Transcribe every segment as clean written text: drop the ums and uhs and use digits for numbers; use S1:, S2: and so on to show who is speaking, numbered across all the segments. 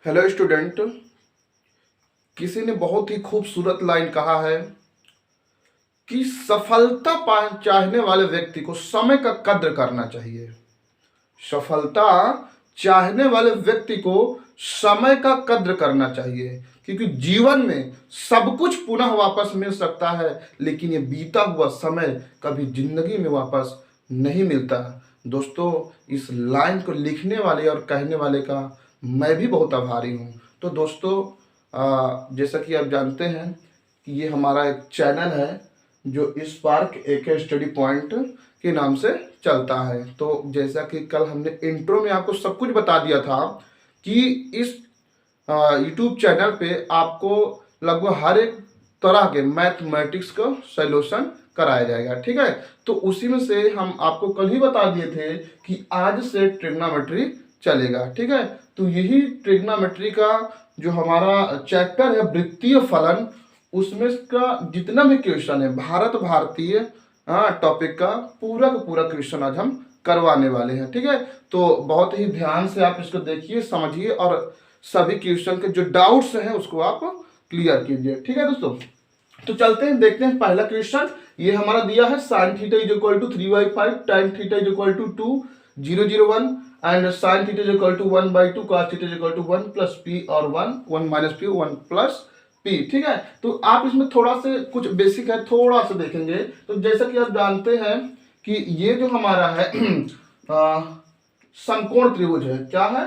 S1: Hello student. किसी ने बहुत ही खूबसूरत लाइन कहा है कि सफलता चाहने वाले व्यक्ति को समय का कद्र करना चाहिए। सफलता चाहने वाले व्यक्ति को समय का कद्र करना चाहिए, क्योंकि जीवन में सब कुछ पुनः वापस मिल सकता है, लेकिन ये बीता हुआ समय कभी जिंदगी में वापस नहीं मिलता। दोस्तों, इस लाइन को लिखने वाले और कहने वाले का मैं भी बहुत आभारी हूँ। तो दोस्तों, जैसा कि आप जानते हैं कि ये हमारा एक चैनल है जो स्पार्क AK स्टडी पॉइंट के नाम से चलता है। तो जैसा कि कल हमने इंट्रो में आपको सब कुछ बता दिया था कि इस यूट्यूब चैनल पे आपको लगभग हर एक तरह के मैथमेटिक्स का सॉल्यूशन कराया जाएगा। ठीक है, तो उसी में से हम आपको कल ही बता दिए थे कि आज से ट्रिग्नोमेट्री चलेगा। ठीक है, तो यही ट्रिग्नोमेट्री का जो हमारा चैप्टर है वृत्तीय फलन, उसमें का जितना भी क्वेश्चन है भारत भारतीय टॉपिक का पूरा क्वेश्चन आज हम करवाने वाले हैं। ठीक है, तो बहुत ही ध्यान से आप इसको देखिए, समझिए और सभी क्वेश्चन के जो डाउट्स हैं उसको आप क्लियर कीजिए। ठीक है दोस्तों, तो चलते हैं, देखते हैं पहला क्वेश्चन। ये हमारा दिया है sin theta is equal to 3/5, tan theta is equal to 2,0,0,1 and sin theta is equal to 1/2, cos theta is equal to 1 plus p और 1 माइनस p 1 प्लस p। ठीक है, तो आप इसमें थोड़ा से कुछ बेसिक है, थोड़ा सा देखेंगे। तो जैसा कि आप जानते हैं कि ये जो हमारा है समकोण त्रिभुज है, क्या है?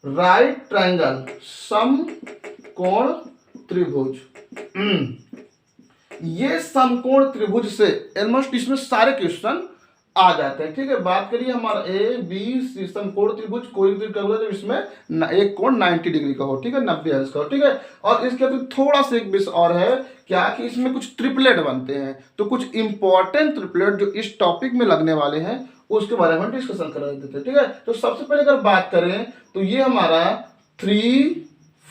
S1: राइट ट्रायंगल, समकोण त्रिभुज। ये समकोण त्रिभुज से ऑलमोस्ट इसमें सारे क्वेश्चन आ जाते हैं। ठीक है, बात करिए हमारा ABC समकोण त्रिभुज, कोई भी करोगे तो इसमें एक कोण 90 डिग्री का हो। ठीक है, 90 अंश का हो। ठीक है, और इसके तो थोड़ा सा एक विषय और है, क्या कि इसमें कुछ ट्रिपलेट बनते हैं। तो कुछ इंपॉर्टेंट ट्रिपलेट जो इस टॉपिक में लगने वाले हैं उसके बारे में डिस्कशन करा देते हैं। ठीक है, तो सबसे पहले अगर बात करें तो ये हमारा 3,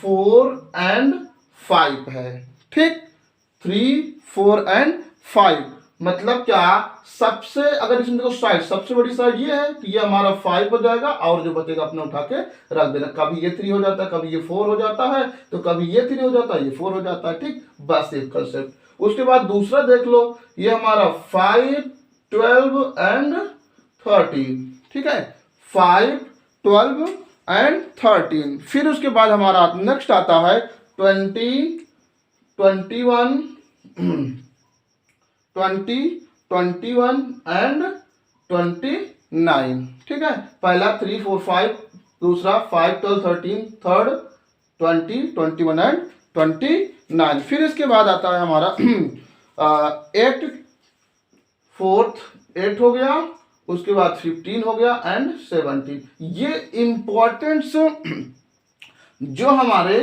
S1: 4 एंड 5 है। ठीक, 3, 4 एंड 5 मतलब क्या? सबसे अगर इसमें देखो साइड, सबसे बड़ी साइड ये है तो ये हमारा 5 हो जाएगा, और जो बचेगा अपने उठा के रख देना। कभी ये 3 हो जाता है, कभी ये 4 हो जाता है, तो कभी ये 3 हो जाता है, ये 4 हो जाता है। ठीक, बस एक कंसेप्ट। उसके बाद दूसरा देख लो, ये हमारा 5, 12 एंड 13। ठीक है, 5, 12 एंड 13। फिर उसके बाद हमारा नेक्स्ट आता है 20, 21 20, 21 एंड 29। ठीक है, पहला 3, 4, 5, दूसरा 5, 12, 13, थर्ड 20, 21 एंड 29। फिर इसके बाद आता है हमारा 8, फोर्थ 8 हो गया, उसके बाद 15 हो गया एंड 17। ये इंपॉर्टेंट्स जो हमारे,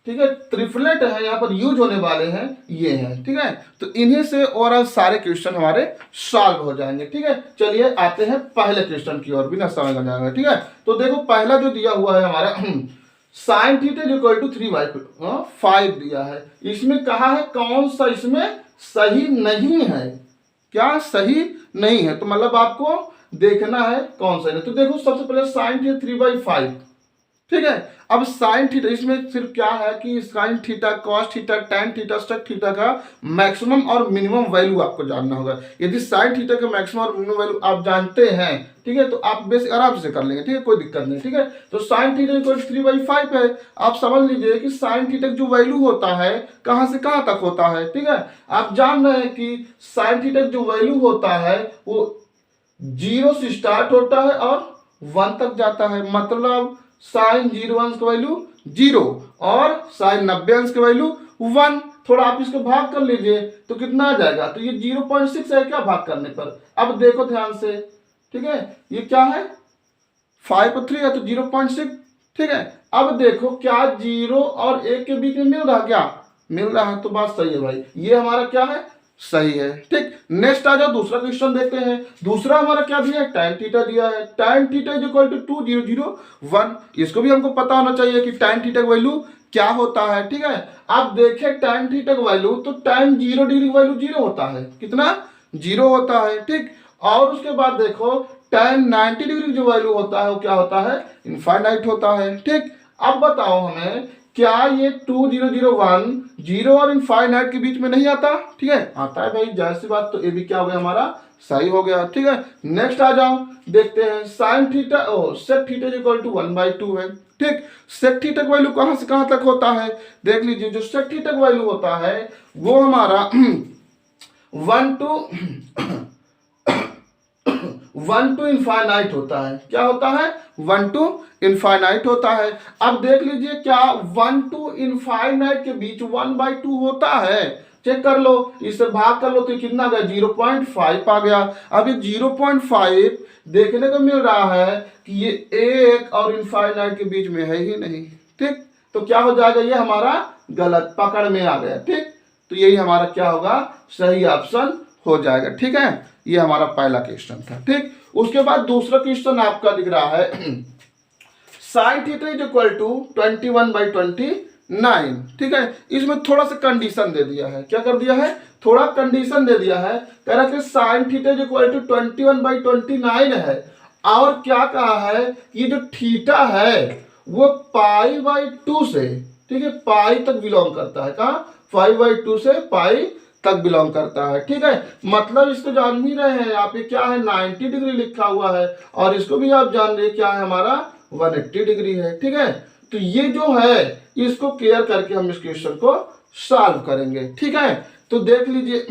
S1: ठीक है, ट्रिपलेट है यहाँ पर यूज होने वाले हैं, ये हैं। ठीक है, तो इन्हीं से ओवरऑल सारे क्वेश्चन हमारे सॉल्व हो जाएंगे। ठीक है, चलिए आते हैं पहले क्वेश्चन की ओर, बिना समय लगाए। ठीक है, तो देखो पहला जो दिया हुआ है हमारा sin थीटा इक्वल टू 3/5 दिया है। इसमें कहा है कौन सा इसमें सही नहीं है, क्या सही नहीं है, तो मतलब आपको देखना है कौन सा है। तो देखो सबसे पहले sin थीटा 3/5। ठीक है, अब साइन थीटा, इसमें सिर्फ क्या है कि sine theta, cos theta, tan theta, sec theta का मैक्सिमम और मिनिमम वैल्यू आपको जानना होगा। यदि साइन थीटा का मैक्सिमम और मिनिमम वैल्यू आप जानते हैं, ठीक है, तो आप बेसिक आराम से कर लेंगे। ठीक है, कोई दिक्कत नहीं। ठीक है, तो साइन थीटा इक्वल 3/5 है। आप समझ लीजिए कि साइन थीटा जो वैल्यू होता है कहां से कहां तक होता है। ठीक है, आप जान रहे हैं कि साइन थीटा जो वैल्यू होता है वो 0 से स्टार्ट होता है और 1 तक जाता है। मतलब साइन 0 अंश का वैल्यू 0 और साइन 90 अंश का वैल्यू 1। थोड़ा आप इसको भाग कर लीजिए तो कितना आ जाएगा, तो ये 0.6 है क्या भाग करने पर। अब देखो ध्यान से, ठीक है, ये क्या है 5 और 3 है तो 0.6। ठीक है, अब देखो क्या 0 और 1 के बीच में मिल रहा, क्या मिल रहा है, तो बात सही है भाई, ये हमारा क्या है, सही है। ठीक, नेक्स्ट आ जाओ, दूसरा क्वेश्चन देखते हैं। दूसरा हमारा क्या दिया है, tan थीटा दिया है। tan theta is equal to 2,0,0,1। इसको भी हमको पता होना चाहिए कि tan थीटा का वैल्यू क्या होता है। ठीक है, आप देखें tan थीटा का वैल्यू, तो tan 0 डिग्री का वैल्यू 0 होता है, कितना 0 होता है। ठीक, और उसके बाद देखो tan 90 डिग्री जो वैल्यू होता है वो क्या होता है, इनफाइनाइट होता है। ठीक, अब बताओ हमें, क्या ये 2001 जीरो और इनफाइनाइट के बीच में नहीं आता? ठीक है, आता है भाई, जाहिर सी बात। तो ये भी क्या हो गया हमारा, सही हो गया। ठीक है, नेक्स्ट आ जाओ, देखते हैं sine theta sec theta equal to 1/2 है। ठीक, सेक थीटा का वैल्यू कहां से कहां तक होता है? देख लीजिए, जो सेक थीटा का वैल्यू होता है वो हमारा 1 to इनफाइनाइट होता है। क्या होता है? 1 to इनफाइनाइट होता है। अब देख लीजिए, क्या 1 to इनफाइनाइट के बीच 1/2 होता है? चेक कर लो, इससे भाग कर लो तो कितना गया, 0.5 आ गया। अब ये 0.5 देखने को मिल रहा है कि ये 1 और इनफाइनाइट के बीच में है ही नहीं। ठीक, तो क्या हो जाएगा, ये हमारा गलत पकड़ में आ गया। ठीक, तो यही हमारा क्या होगा, सही ऑप्शन हो जाएगा। ठीक है, ये हमारा पहला क्वेश्चन था। ठीक, उसके बाद दूसरा क्वेश्चन आपका दिख रहा है sine theta is equal to 21/29। ठीक है, इसमें थोड़ा सा कंडीशन दे दिया है। क्या कर दिया है, थोड़ा कंडीशन दे दिया है। कह रहा है कि sine theta is equal to 21/29 है, और क्या कहा है, ये जो थीटा है वो π/2 से, ठीक है, पाई तक बिलोंग करता है। कहा, 5/2 से पाई तक बिलोंग करता है। ठीक है, मतलब इसको जान ही रहे हैं, यहाँ पे क्या है, 90 डिग्री लिखा हुआ है, और इसको भी आप जान रहे क्या है, हमारा 180 डिग्री है। ठीक है, तो ये जो है इसको क्लियर करके हम इस क्वेश्चन को सॉल्व करेंगे। ठीक है, तो देख लीजिए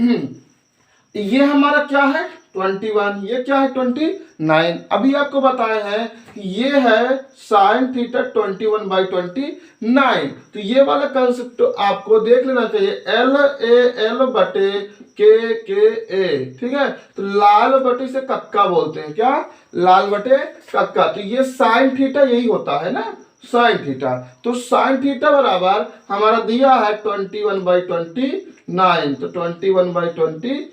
S1: ये हमारा क्या है 21, ये क्या है 29। अभी आपको बताया है कि ये है साइन थीटा 21/29। तो ये वाला कंसेप्ट आपको देख लेना चाहिए, LAL/KKA। ठीक है, तो लाल बटे से कक्का बोलते हैं, क्या, लाल बटे कक्का। तो ये साइन थीटा यही होता है ना, साइन थीटा। तो साइन थीटा बराबर हमारा दिया है 21/29, तो 21/29।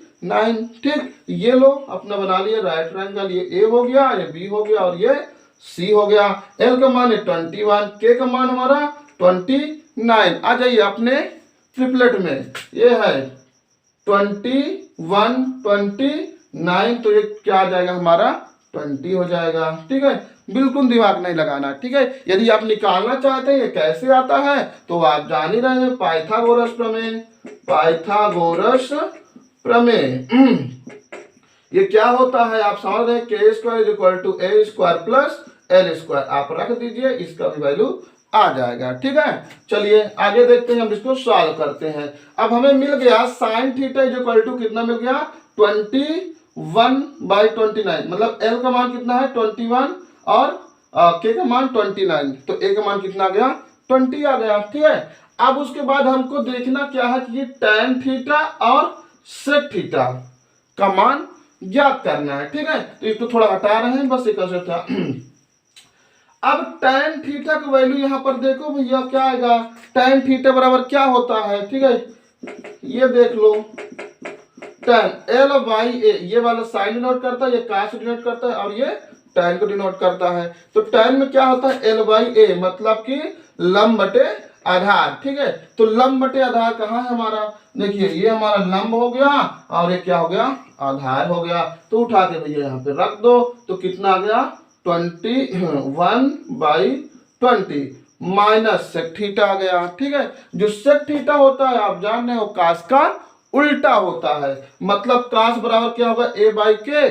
S1: ठीक, ये लो अपना बना लिया राइट ट्रायंगल, ये ए हो गया, ये बी हो गया, और ये सी हो गया। एल का मान है 21, के का मान हमारा 29। आ जाइए अपने ट्रिपलेट में, ये है 21, 29, तो ये क्या आ जाएगा हमारा 20 हो जाएगा। ठीक है, बिल्कुल दिमाग नहीं लगाना। ठीक है, यदि आप निकालना चाहते हैं ये कैसे आता है तो आप जान ही रहे हैं, पाइथागोरस प्रमेय, पाइथागोरस प्रमेय। ये क्या होता है आप समझ रहे हैं, k² = a² + l²। आप रख दीजिए, इसका भी वैल्यू आ जाएगा। ठीक है, चलिए आगे देखते हैं, हम इसको सॉल्व करते हैं। अब हमें मिल गया साइन थीटा इक्वल टू कितना मिल गया, 21/29, मतलब l का मान कितना है 21 और k का मान 29, तो a का मान कितना आ गया 20 आ गया। ठीक है, अब उसके बाद हमको देखना क्या है कि ये tan थीटा और sec थीटा का मान ज्ञात करना है। ठीक है, तो इसको थोड़ा हटा रहे हैं, बस एक ऐसा था। अब tan थीटा का वैल्यू यहाँ पर देखो भैया, क्या आएगा, tan थीटा बराबर क्या होता है। ठीक है, ये देख लो, tan L/A, ये वाला साइन डिनोट करता है, ये cos डिनोट करता है, और ये tan को डिनोट करता है। तो tan में क्या होता है, L/A, मतलब कि लंब बटे आधार। ठीक है, तो लंब बटे आधार कहाँ है हमारा, देखिए ये हमारा लंब हो गया, और ये क्या हो गया, आधार हो गया। तो उठा के भैया यहाँ पे रख दो, तो कितना आ गया 21/20 माइनस सेक थीटा आ गया। ठीक है, जो सेक थीटा होता है आप जान रहे हो कास का उल्टा होता है, मतलब कास बराबर क्या होगा, a/k।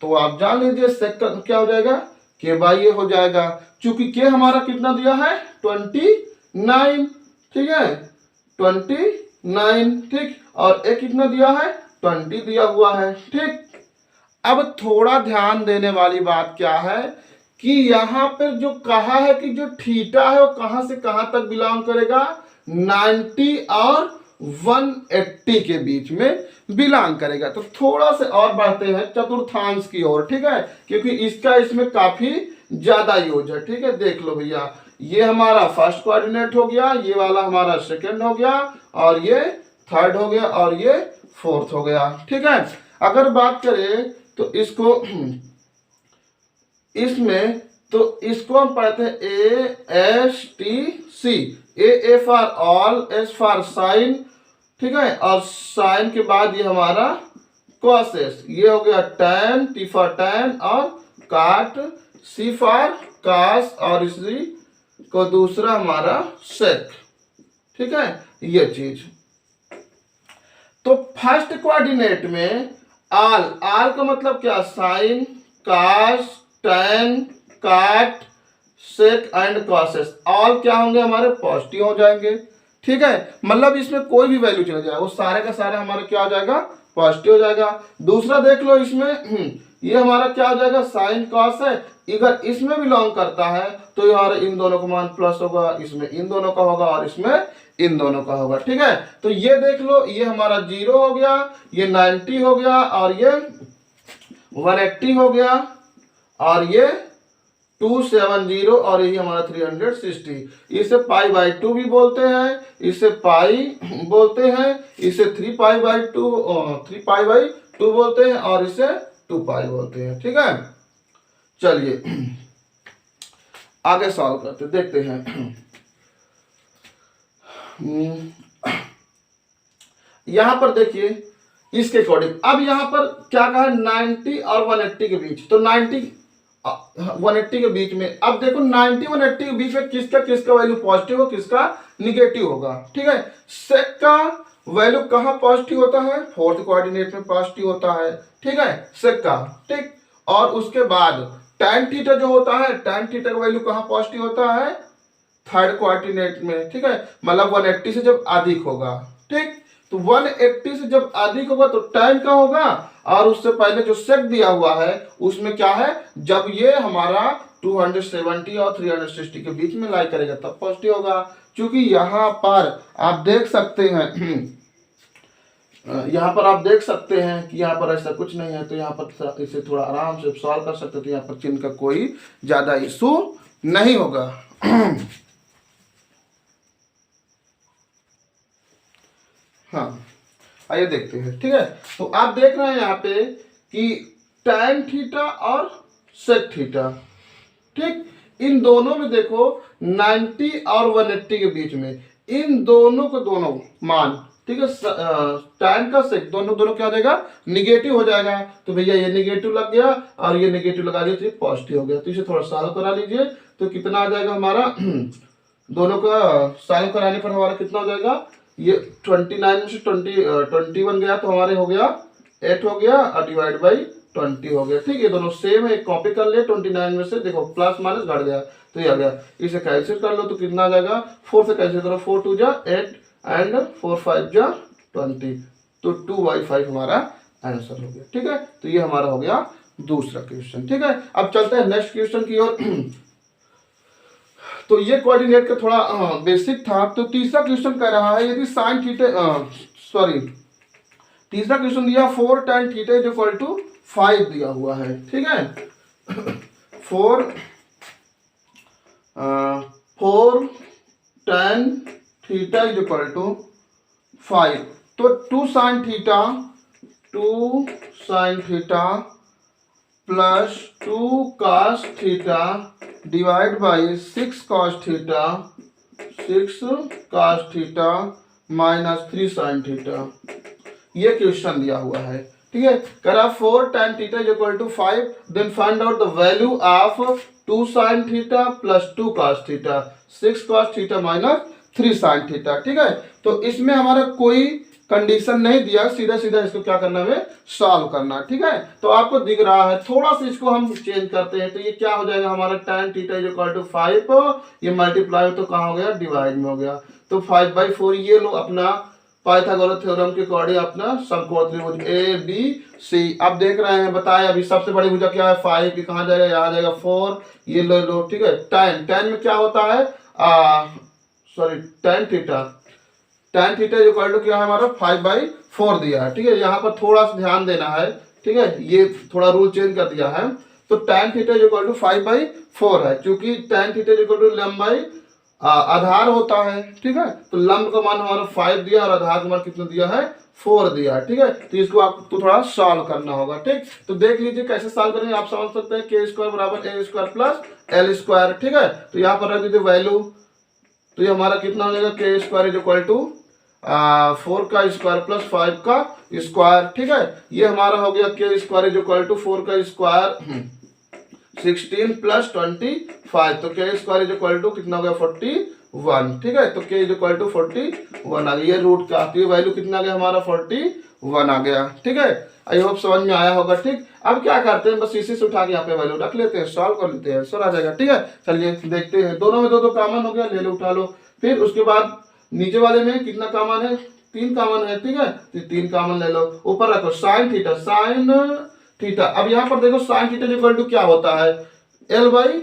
S1: तो आप जान लीजिए सेक का क्या हो जाएगा, k/a हो जाएगा, चूंकि k हमारा कितना दिया है 29। ठीक है, 29। ठीक, और a कितना दिया है 20 दिया हुआ है। ठीक, अब थोड़ा ध्यान देने वाली बात क्या है कि यहाँ पर जो कहा है कि जो थीटा है वो कहां से कहां तक बिलोंग करेगा, 90 और 180 के बीच में बिलोंग करेगा। तो थोड़ा से और बढ़ते हैं चतुर्थांश की ओर। ठीक है, क्योंकि इसका इसमें काफी ज्यादा यूज है। ठीक है, देख लो भैया, ये हमारा फर्स्ट कोऑर्डिनेट हो गया, ये वाला हमारा सेकंड हो गया, और ये थर्ड हो गया, और ये फोर्थ हो गया। ठीक है, अगर बात करें तो इसको इसमें, तो इसको हम पढ़ते हैं ASTC, A for all, S for sine. ठीक है, और साइन के बाद ये हमारा cos, ये हो गया tan, T फॉर tan और cot, C फॉर cos, और इसी को दूसरा हमारा सेक, ठीक है, ये चीज। तो फर्स्ट कोऑर्डिनेट में आल का मतलब क्या, साइन, कास, टैन, काट, सेक एंड कॉसेस, ऑल क्या होंगे हमारे, पॉजिटिव हो जाएंगे, ठीक है। मतलब इसमें कोई भी वैल्यू चला जाए वो सारे का सारा हमारा क्या हो जाएगा, पॉजिटिव हो जाएगा। दूसरा देख लो इसमें ये हमारा क्या हो जाएगा, साइन कॉस है, अगर इसमें बिलोंग करता है तो यार इन दोनों का मान प्लस होगा, इसमें इन दोनों का होगा और इसमें इन दोनों का होगा, ठीक है। तो ये देख लो, ये हमारा 0 हो गया, ये 90 हो गया, और ये 180 हो गया, और ये 270, और यही हमारा 360। इसे पाई बाई 2 भी बोलते हैं, इसे पाई बोलते हैं, इसे 3 पाई बाई 2 बोलते हैं, और इसे 2 पाई बोलते हैं, ठीक है। चलिए आगे सॉल्व करते देखते हैं। यहां पर देखिए इसके अकॉर्डिंग, अब यहां पर क्या कहा, 90 और 180 के बीच, तो 90 180 के बीच में, अब देखो 90 180 के बीच में किसका किसका वैल्यू पॉजिटिव हो, किसका निगेटिव होगा, ठीक है। सेक का वैल्यू कहां पॉजिटिव होता है, फोर्थ कोऑर्डिनेट में पॉजिटिव होता है, ठीक है, सेक का, ठीक। और उसके बाद tan थीटा जो होता है, tan थीटा का वैल्यू कहां पॉजिटिव होता है, थर्ड कोऑर्डिनेट में, ठीक है, मतलब 180 से जब अधिक होगा, ठीक। तो 180 से जब अधिक होगा तो tan का होगा, और उससे पहले जो सेक दिया हुआ है उसमें क्या है, जब ये हमारा 270 और 360 के बीच में लाई करेगा तब पॉजिटिव होगा। क्योंकि यहाँ पर आप देख सकते हैं यहाँ पर आप देख सकते हैं कि यहाँ पर ऐसा कुछ नहीं है, तो यहाँ पर इसे थोड़ा आराम से सॉल्व कर सकते, तो यहाँ पर चिन्ह का कोई ज्यादा इशू नहीं होगा। हाँ आइए देखते हैं, ठीक है। तो आप देख रहे हैं यहाँ पे कि tan थीटा और सेक थीटा, ठीक, इन दोनों में देखो 90 और 180 के बीच में, इन दोनों को दोनों मान, ठीक है, tan का सेक दोनों क्या हो जाएगा, निगेटिव हो जाएगा। तो भैया ये निगेटिव लग गया और ये निगेटिव लगा दिया तो ये पॉजिटिव हो गया। तो इसे थोड़ा सॉल्व करा लीजिए, तो कितना आ जाएगा हमारा दोनों का सॉल्व कराने पर हमारा कितना हो जाएगा, ये 29 में से 21 गया तो हमारे हो गया 8 हो गया, और डिवाइड बाई 20 हो गया, ठीक है। दोनों सेम है, कॉपी कर ले, 29 में से देखो प्लस माइनस घट गया तो ये आ गया। इसे कैंसिल कर लो तो कितना आ जाएगा, 4 से कैंसिल करो, 4 2 जा 8 एंड 4 5 जा 20, तो 2/5 हमारा आंसर हो गया, ठीक है। तो ये हमारा हो गया दूसरा क्वेश्चन, ठीक है। अब चलते हैं नेक्स्ट क्वेश्चन की ओर। तो ये कोऑर्डिनेट का थोड़ा बेसिक था। तो तीसरा क्वेश्चन कह रहा है, यदि साइन थीटा तीसरा क्वेश्चन दिया 4 tan theta is equal to 5 दिया हुआ है, ठीक है। 4 tan theta is equal to 5, तो 2 sin theta plus 2 cos theta divide by 6 cos theta minus 3 sin theta, ये क्वेश्चन दिया हुआ है, ठीक है। करा 4 tan theta is equal to 5, then find out the value of 2 sin theta plus 2 cos theta, 6 cos theta minus 3 sin theta, ठीक है। तो इसमें हमारा कोई कंडीशन नहीं दिया, सीधा सीधा इसको क्या करना है, सॉल्व करना, ठीक है। तो आपको दिख रहा है, थोड़ा सा इसको हम चेंज करते हैं, तो ये क्या हो जाएगा हमारा tan theta is equal to 5, ये मल्टीप्लाई तो कहाँ हो गया, डिवाइड में हो गया, तो 5/4 ये लो अपना पाइथागोरस थ्योरम के अकॉर्डिंग अपना समकोण त्रिभुज ABC। अब देख रहे हैं, बताया अभी सबसे बड़ी भुजा क्या है 5, की कहाँ जाएगा, यहाँ जाएगा 4, ये लो, ठीक है। tan में क्या होता है, tan theta is equal to क्या है हमारा 5/4 दिया है, ठीक है। यहाँ पर थोड़ा सा ध्यान देना है, ठीक है, ये थोड़ा रूल चेंज कर दिया है। तो tan theta is equal to 5/4 है, क्योंकि tan theta is equal to लंबाई आधार होता है, ठीक है। तो लंब का मान हमारा 5 दिया और आधार का मान कितना दिया है, 4 दिया है, ठीक है। तो इसको आपको थोड़ा सॉल्व करना होगा, ठीक। तो देख लीजिए कैसे सॉल्व करेंगे, आप समझ सकते हैं, k² बराबर a² प्लस l², ठीक है। तो यहाँ पर रख दीजिए वैल्यू, तो ये हमारा कितना हो जाएगा, k² इज इक्वल टू 4 का स्क्वायर प्लस 5 का स्क्वायर, ठीक है। ये हमारा हो गया k² इज इक्वल टू 4 का स्क्वायर 16 प्लस 25, तो के स्क्वायर इज इक्वल टू कितना हो गया 41, ठीक है। तो के इज इक्वल टू 41 आ गया, ये रूट का, तो ये वैल्यू कितना आ गया हमारा 41 आ गया, ठीक है। आई होप समझ में आया होगा, ठीक। अब क्या करते हैं, बस इसी से उठा के यहाँ पे वैल्यू रख लेते हैं, सॉल्व कर लेते हैं, आंसर आ जाएगा, ठीक है। चलिए देखते हैं, दोनों में दो दो कॉमन हो गया, ले लो उठा लो। फिर उसके बाद नीचे वाले में कितना कॉमन है, 3 कॉमन है, ठीक है। तो 3 कॉमन ले लो, ऊपर रखो साइन थीटा, साइन थीटा। अब यहाँ पर देखो साइन थीटा इक्वल टू क्या होता है, एल बाई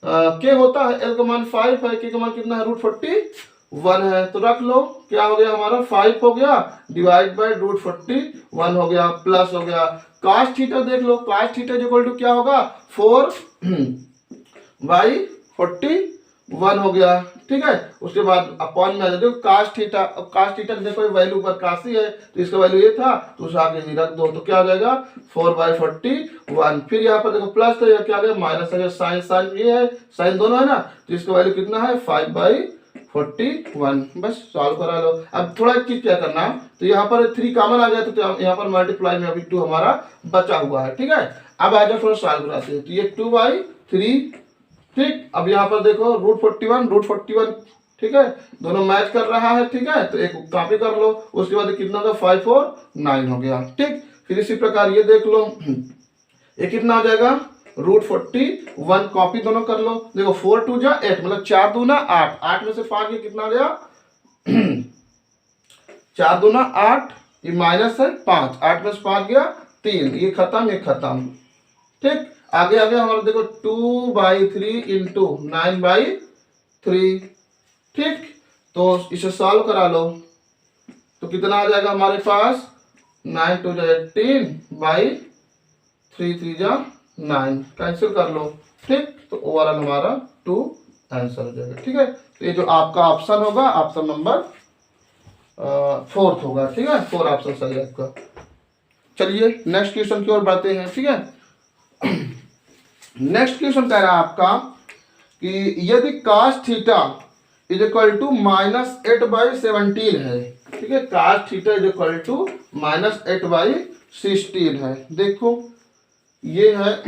S1: के होता है। एल का मान 5 है, के का मान कितना है √41 है, तो रख लो, क्या हो गया हमारा 5 हो गया डिवाइड बाई √41 हो गया, प्लस हो गया cos थीटा। देख लो cos थीटा इक्वल टू क्या होगा 4/41 हो गया, ठीक है। उसके बाद अपॉन में देखो cos थीटा, अब cos थीटा देखो वैल्यू ऊपर काशी है, तो इसका वैल्यू ये था, तो उसे आगे ही रख दो, तो क्या हो जाएगा 4/41। फिर यहाँ पर देखो प्लस, तो क्या आ गया माइनस आ गया, साइन साइन ये है, साइन दोनों है ना, तो इसका वैल्यू कितना है 5/41। बस सॉल्व करा लो। अब थोड़ा एक चीज क्या करना, तो यहाँ पर 3 कॉमन आ गया, तो यहाँ पर मल्टीप्लाई में अभी 2 हमारा बचा हुआ है, ठीक है। अब आ जाओ थोड़ा सॉल्व कराते हैं, तो ये 2/3, ठीक। अब यहाँ पर देखो √41, ठीक है, दोनों मैच कर रहा है, ठीक है। तो एक कॉपी कर लो, उसके बाद कितना होगा 5 और 9 हो गया, ठीक। फिर इसी प्रकार ये देख लो, ये कितना हो जाएगा √41, कॉपी दोनों कर लो। देखो 4 2 जा 8, मतलब 4 दूना 8, 8 में से 5 ये कितना गया 4 दूना 8, ये माइनस है 5, 8 में से 5 गया 3, ये खत्म, ये खत्म, ठीक। आगे आगे हमारा देखो 2/3 इंटू 9/3, ठीक। तो इसे सॉल्व करा लो, तो कितना आ जाएगा हमारे पास 9 2 जा 18/3 3 जा 9, कैंसिल कर लो, ठीक। तो ओवरऑल हमारा 2 आंसर हो जाएगा, ठीक है। तो ये जो आपका ऑप्शन होगा, ऑप्शन नंबर 4 होगा, ठीक है, 4 ऑप्शन सही है आपका। चलिए नेक्स्ट क्वेश्चन की ओर बढ़ते हैं, ठीक है। नेक्स्ट क्वेश्चन कह रहा है आपका कि यदि cos theta is equal to -8/17 है, ठीक है, cos theta is equal to -8/16 है। देखो ये है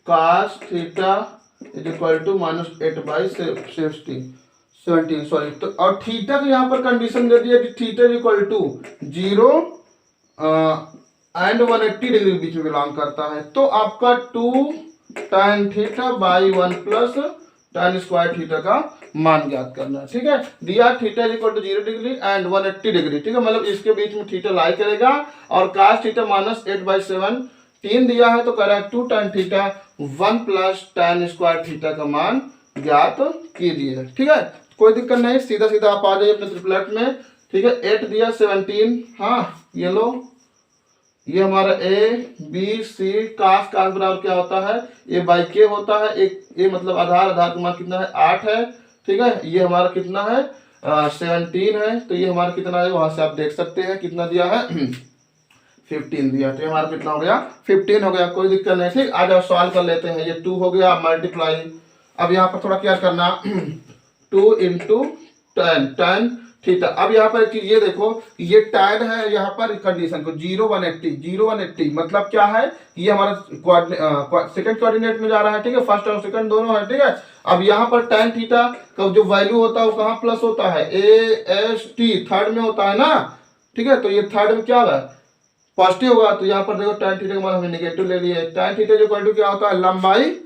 S1: cos theta is equal to -8/17, sorry. तो और थीटा को यहाँ पर कंडीशन दे दिया कि theta is equal to 0 and 180 degree के बीच में बिलोंग करता है। तो आपका 2 tan theta by 1 plus tan square theta का मान ज्ञात करना है, ठीक है। दिया theta is equal to 0 degree and 180 degree, ठीक है, मतलब इसके बीच में थीटा लाई करेगा। और cos थीटा -8/17 दिया है, तो कह रहा है 2 tan theta 1 plus tan square theta का मान ज्ञात कीजिए, ठीक है। कोई दिक्कत नहीं, सीधा सीधा आप आ जाइए अपने ट्रिपलेट में, ठीक है। 8 दिया 17, हाँ ये लो, ये हमारा ABC cos बराबर क्या होता है, A बाई के होता है, एक ये मतलब आधार का मान कितना है 8 है, ठीक है। ये हमारा कितना है 17 है, तो ये हमारा कितना है वहां से आप देख सकते हैं कितना दिया है 15 दिया, तो हमारा कितना हो गया 15 हो गया, कोई दिक्कत नहीं, ठीक। आ जाओ सॉल्व कर लेते हैं। ये 2 हो गया मल्टीप्लाई, अब यहाँ पर थोड़ा क्या करना 2 इंटू tan थीटा। अब यहाँ पर एक चीज ये देखो, ये tan है यहाँ पर कंडीशन को 0 180 मतलब क्या है, ये हमारा सेकंड कोऑर्डिनेट में जा रहा है, ठीक है, फर्स्ट और सेकंड दोनों है, ठीक है। अब यहाँ पर tan थीटा का जो वैल्यू होता है वो कहाँ प्लस होता है, AST थर्ड में होता है ना, ठीक है। तो ये थर्ड में क्या है पॉजिटिव होगा, तो यहाँ पर देखो tan थीटा का मान हमने नेगेटिव ले लिया है। tan थीटा जो इक्वल क्या होता है लंबाई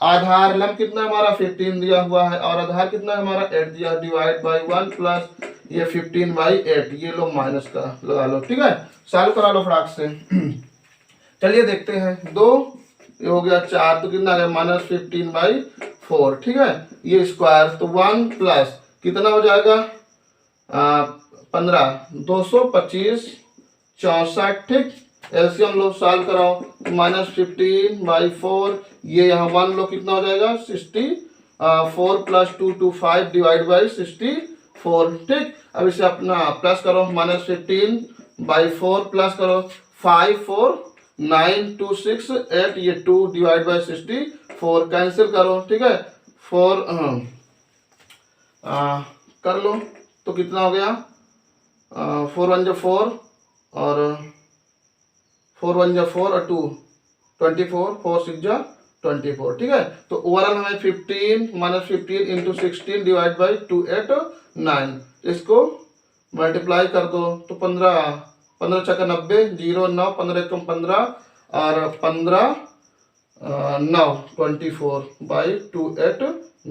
S1: आधार, लंब कितना हमारा 15 दिया हुआ है, और आधार कितना हमारा 8 दिया, डिवाइड बाई 1 प्लस ये 15/8, ये लो माइनस का लगा लो, ठीक है। सॉल्व करा लो फटाक से। चलिए देखते हैं, 2 ये हो गया 4, तो कितना आ गया -15/4, ठीक है। ये स्क्वायर, तो 1 प्लस कितना हो जाएगा 15, 225 64, ठीक। एलसीएम लो सॉल्व कराओ, तो -15/4, ये यहाँ 1 लो कितना हो जाएगा 64 प्लस 2 25 डिवाइड बाई 64, ठीक। अब इसे अपना प्लस करो, -15/4 प्लस करो 5 4 9 2 6 8, ये 2 डिवाइड बाई 64, कैंसिल करो, ठीक है। 4 कर लो, तो कितना हो गया 4 1 जा 4 और 4 1 जा 4 और 2 24, 4 6 जा 24, ठीक है। तो ओवरऑल हमें 15 माइनस 15 इंटू 16 डिवाइड बाई 2 8 9, इसको मल्टीप्लाई कर दो तो 15 15 छक्का 90, 0 9, 15 कम 15 और 15 9 24 बाई 2 8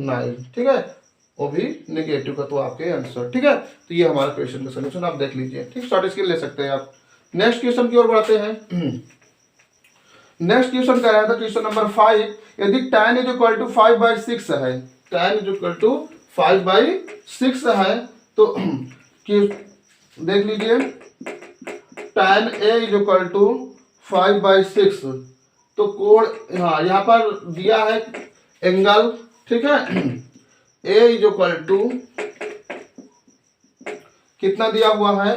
S1: 9, ठीक है। वो भी नेगेटिव का तो आपके आंसर, ठीक है। तो ये हमारा क्वेश्चन का सोल्यूशन आप देख लीजिए, ठीक। शॉर्ट स्किल ले सकते हैं आप। नेक्स्ट क्वेश्चन की ओर बढ़ते हैं। नेक्स्ट क्वेश्चन कह रहा था क्वेश्चन नंबर 5, यदि tan इज इक्वल टू 5/6 है, tan इज इक्वल टू 5/6 है, तो देख लीजिए tan a is equal to 5/6, तो कोण, हाँ यहाँ पर दिया है एंगल, ठीक है। a इज इक्वल टू कितना दिया हुआ है,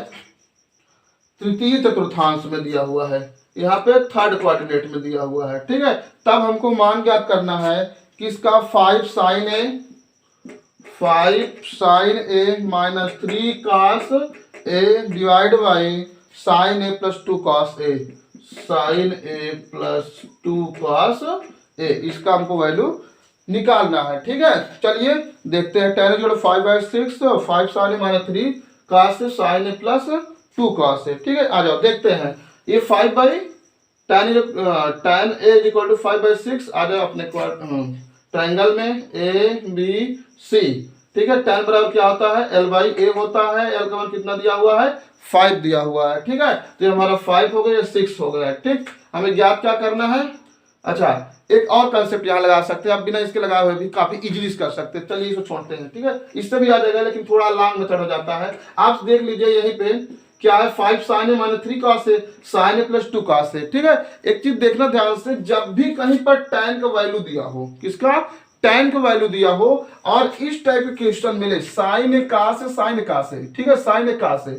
S1: तृतीय चतुर्थांश में दिया हुआ है, यहाँ पे थर्ड क्वाड्रेंट में दिया हुआ है, ठीक है। तब हमको मान ज्ञात करना है कि इसका 5 sin a minus 3 cos a divide by sin a plus 2 cos a, sin a plus 2 cos a, इसका हमको वैल्यू निकालना है, ठीक है। चलिए देखते हैं। tan equal 5/6, 5 sin a minus 3 cos a sin a plus 2 cos a, ठीक है। आ जाओ देखते हैं। ये 5 by tan a is equal to 5/6 आ जाओ अपने ट्रायंगल में ABC, ठीक है। tan बराबर क्या होता है, L/A होता है। L का मान कितना दिया हुआ है, 5 दिया हुआ है, ठीक है। तो ये हमारा 5 हो गया, 6 हो गया, ठीक। हमें ज्ञात क्या करना है। अच्छा, एक और कंसेप्ट यहाँ लगा सकते हैं आप, बिना इसके लगाए हुए भी काफी इजीली कर सकते हैं। चलिए इसको छोड़ते हैं, ठीक है। इससे भी आ जाएगा लेकिन थोड़ा लॉन्ग मेथड हो जाता है। आप देख लीजिए यहीं पे क्या है, 5 sin a minus 3 cos a, sin a plus 2 cos a, ठीक है। एक चीज देखना ध्यान से, जब भी कहीं पर tan का वैल्यू दिया हो, किसका, tan का वैल्यू दिया हो, और इस टाइप के क्वेश्चन मिले sin a cos a, sin a cos a, ठीक है, sin a cos a,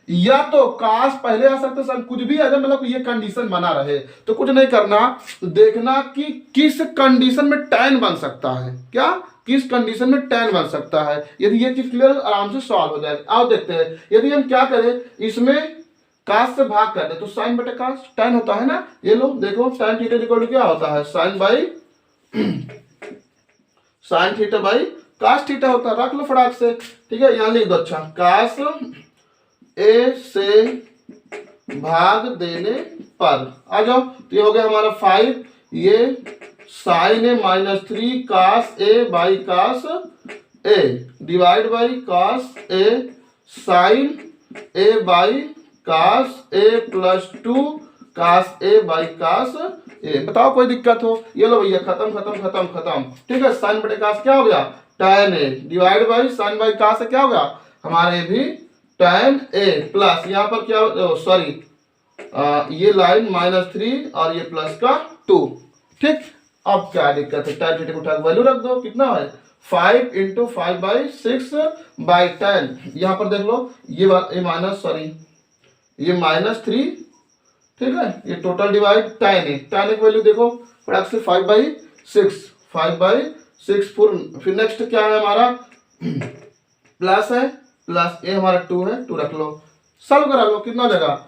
S1: या तो cos पहले आ सकता है, कुछ भी आ जाए, मतलब ये कंडीशन बना रहे, तो कुछ नहीं करना, देखना कि किस कंडीशन में tan बन सकता है, क्या किस कंडीशन में tan बन सकता है। यदि ये चीज क्लियर, आराम से सॉल्व हो जाएगा। आओ देखते हैं। यदि हम क्या करें, इसमें cos से भाग कर दे तो sin बटे cos, tan होता है ना। ये लो देखो, tan थीटा इक्वल टू क्या होता है, sin theta by cos theta होता है। रख लो फटाक से, ठीक है। यहाँ लिख दो। अच्छा, cos a से भाग देने पर आ जाओ, तो ये हो गया हमारा 5, ये sin a minus 3 cos a by cos a divide by cos a sin a by cos a plus 2 cos a by cos a। बताओ कोई दिक्कत हो। ये लो भैया, खत्म खत्म खत्म खत्म, ठीक है। sin बटे cos क्या हो गया, tan a divide by sin by cos क्या हो गया, हमारे भी tan a प्लस यहाँ पर क्या, सॉरी ये लाइन -3 और ये प्लस का 2, ठीक। अब क्या दिक्कत है, tan थीटा को उठा वैल्यू रख दो, कितना है 5 इंटू 5/6/10। यहाँ पर देख लो, ये माइनस, सॉरी ये -3, ठीक है। ये टोटल डिवाइड tan की वैल्यू देखो फटाक से, 5/6 फिर नेक्स्ट क्या है हमारा, प्लस है, प्लस ये हमारा 2 है, 2 रख लो, सॉल्व करा लो, कितना हो जाएगा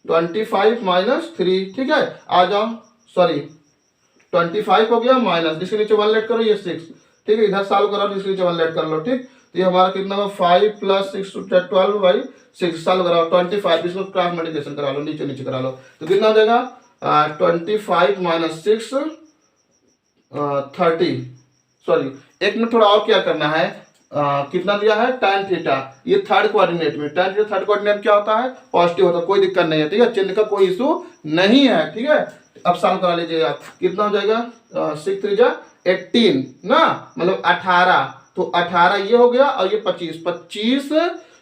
S1: 25 माइनस 3, ठीक है। आ जाओ, सॉरी 25 हो गया माइनस, जिसके नीचे 1 लेट करो, ये 6, ठीक है। इधर सॉल्व करो, जिसके नीचे 1 लेट कर लो, ठीक। तो ये हमारा कितना होगा, 5 प्लस 6 12/6, सॉल्व कराओ 25, इसको क्रॉस मल्टीप्लिकेशन करा लो, नीचे नीचे करा लो, तो कितना हो जाएगा 25 माइनस 6 30, सॉरी एक मिनट थोड़ा और क्या करना है, कितना दिया है tan थीटा, ये थर्ड कोऑर्डिनेट में, tan थीटा थर्ड कोऑर्डिनेट क्या होता है, पॉजिटिव होता है, कोई दिक्कत नहीं है, ठीक है। चिन्ह का कोई इशू नहीं है, ठीक है। अब सॉल्व करा लीजिए आप, कितना हो जाएगा 6 3 जा 18 ना, मतलब 18, तो 18 ये हो गया, और ये 25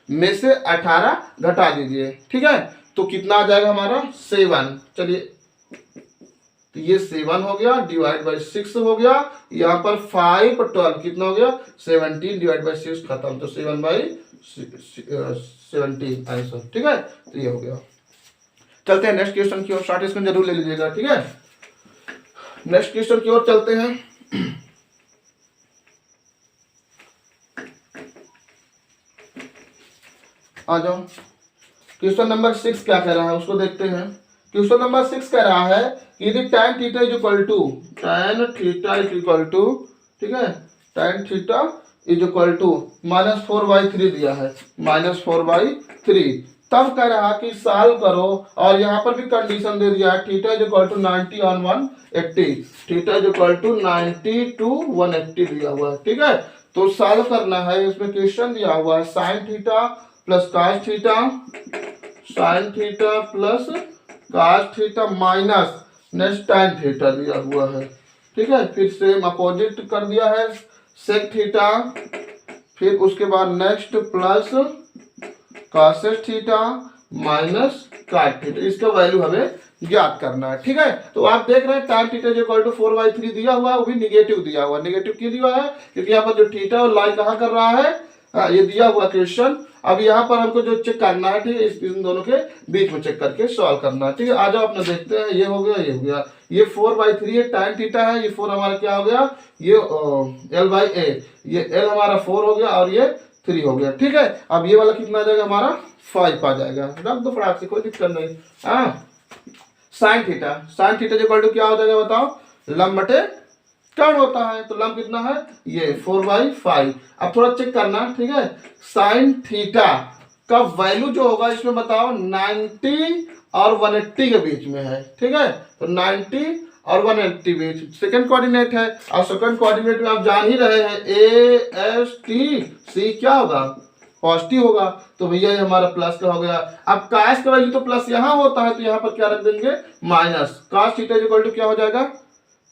S1: में से 18 घटा दीजिए, ठीक है। तो कितना आ जाएगा हमारा 7, चलिए, तो ये 7 हो गया, डिवाइड बाई 6 हो गया, यहाँ पर 5 12 कितना हो गया 17 डिवाइड बाई 6 खत्म, तो 7/17 आंसर, ठीक है। तो ये हो गया। चलते हैं नेक्स्ट क्वेश्चन की ओर, शॉर्ट स्क्रीन जरूर ले लीजिएगा, ठीक है। नेक्स्ट क्वेश्चन की ओर चलते हैं। आ जाओ, क्वेश्चन नंबर 6 क्या कह रहा है उसको देखते हैं। क्वेश्चन नंबर 6 कह रहा है कि यदि tan theta is equal to ठीक है, tan theta is equal to -4/3 दिया है, -4/3, तब कह रहा कि सॉल्व करो, और यहाँ पर भी कंडीशन दे दिया है theta is equal to 90 on 180, theta is equal to 90 to 180 दिया हुआ है। ठीक है, तो सॉल्व करना है। इसमें क्वेश्चन दिया हुआ है sin theta plus cos theta, sin theta plus cos theta minus next tan theta दिया हुआ है। ठीक है, फिर सेम अपोजिट कर दिया है sec थीटा, फिर उसके बाद next plus cos theta minus cot theta, इसका वैल्यू हमें ज्ञात करना है। ठीक है, तो आप देख रहे हैं tan थीटा इक्वल टू 4/3 दिया हुआ है, वो भी निगेटिव दिया हुआ है। निगेटिव क्यों दिया है? क्योंकि यहाँ पर जो थीटा और लाई कहाँ कर रहा है, ये दिया हुआ क्वेश्चन। अब यहाँ पर हमको जो चेक करना है, ठीक है, इन दोनों के बीच में चेक करके सॉल्व करना है। ठीक है, आ जाओ अपना देखते हैं। ये हो गया, ये हो गया, ये 4/3 है, tan थीटा है, ये 4 हमारा क्या हो गया, ये L/A, ये L हमारा 4 हो गया और ये 3 हो गया। ठीक है, अब ये वाला कितना आ जाएगा हमारा 5 आ जाएगा। रख दो फटाक से, कोई दिक्कत नहीं। हाँ, साइन थीटा इक्वल टू क्या हो जाएगा बताओ, लंब बटे कर्ण होता है, तो लंब कितना है, ये 4/5। अब थोड़ा चेक करना, ठीक है, साइन थीटा का वैल्यू जो होगा इसमें बताओ 90 और 180 के बीच में है। ठीक है, तो 90 और 180 बीच सेकंड कोऑर्डिनेट है, और सेकंड कोऑर्डिनेट में आप जान ही रहे हैं ASTC क्या होगा, पॉजिटिव होगा, तो भैया ये हमारा प्लस का हो गया। अब cos का वैल्यू तो प्लस यहाँ होता है, तो यहाँ पर क्या रख देंगे, minus cos theta equal to क्या हो जाएगा,